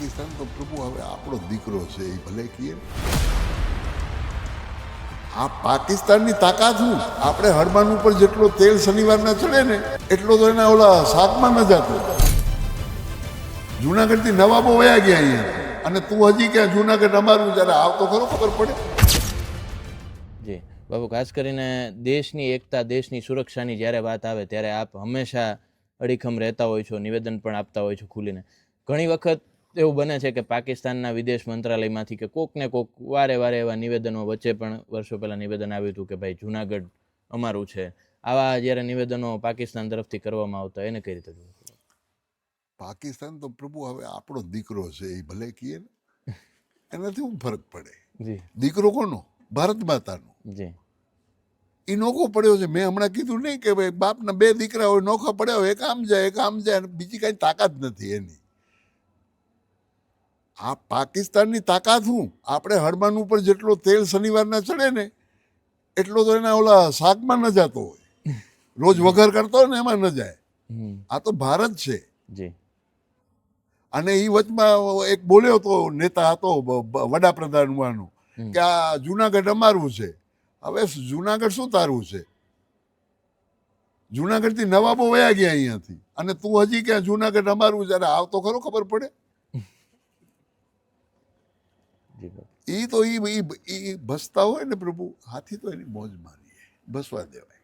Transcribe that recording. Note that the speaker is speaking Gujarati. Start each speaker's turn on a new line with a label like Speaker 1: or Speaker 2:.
Speaker 1: પાકિસ્તાન તો પ્રભુ હવે આપણો દીકરો છે એ ભલે કહીએ આ પાકિસ્તાનની તાકાત શું આપણે હળમાન ઉપર જેટલો તેલ શનિવારના ચડે ને એટલો તો એના ઓલા શાકમાં ન જતો જુનાગઢથી નવાબો વયા ગયા અહીંયા અને તું હજી ક્યાં જુનાગઢ અમારું જ્યારે આવતો ખરો ખબર પડે
Speaker 2: જી બાબુ, ખાસ કરીને દેશની એકતા, દેશની સુરક્ષાની જ્યારે વાત આવે ત્યારે આપ હંમેશા અડીખમ રહેતા હોય છો, નિવેદન પણ આપતા હોય છો ખુલીને. ઘણી વખત એવું બને છે કે પાકિસ્તાનના વિદેશ મંત્રાલયમાંથી કે કોક ને કોક વારે વારે એવા નિવેદનો, વચ્ચે પણ વર્ષો પહેલાં નિવેદન આવ્યું હતું કે ભાઈ જુનાગઢ અમારું છે. આવા જ્યારે નિવેદનો પાકિસ્તાન તરફથી કરવામાં આવતા એને કઈ રીતે જોવું?
Speaker 1: પાકિસ્તાન તો પ્રભુ હવે આપણો દીકરો છે એ ભલે કહીએ ને એનાથી શું ફરક પડે?
Speaker 2: જી
Speaker 1: દીકરો કોનો? ભારત માતાનો.
Speaker 2: જી
Speaker 1: એ નોખો પડ્યો છે. મેં હમણાં કીધું નહીં કે ભાઈ બાપના બે દીકરા હોય, નોખા પડ્યા હોય, એક આમ જાય એક આમ જાય, બીજી કાંઈ તાકાત નથી એની. આ પાકિસ્તાનની તાકાત શું આપણે હળમાન ઉપર જેટલો તેલ શનિવારના ચડે ને એટલો તો એના ઓલા શાકમાં ન જતો હોય, રોજ વઘાર કરતો હોય ને એમાં ન જાય. આ તો ભારત છે.
Speaker 2: જી
Speaker 1: અને એ વચમાં એક બોલ્યો તો નેતા હતો વડાપ્રધાન વાનો કે આ જુનાગઢ અમારું છે. હવે જુનાગઢ શું તારું છે? જુનાગઢથી નવાબો વયા ગયા અહીંયાથી અને તું હજી ક્યાં જુનાગઢ અમારું જ્યારે આવતો ખરો ખબર પડે? એ તો એ ભસતા હોય ને પ્રભુ, હાથી તો એની મોજ મારીએ, ભસવા દેવાય.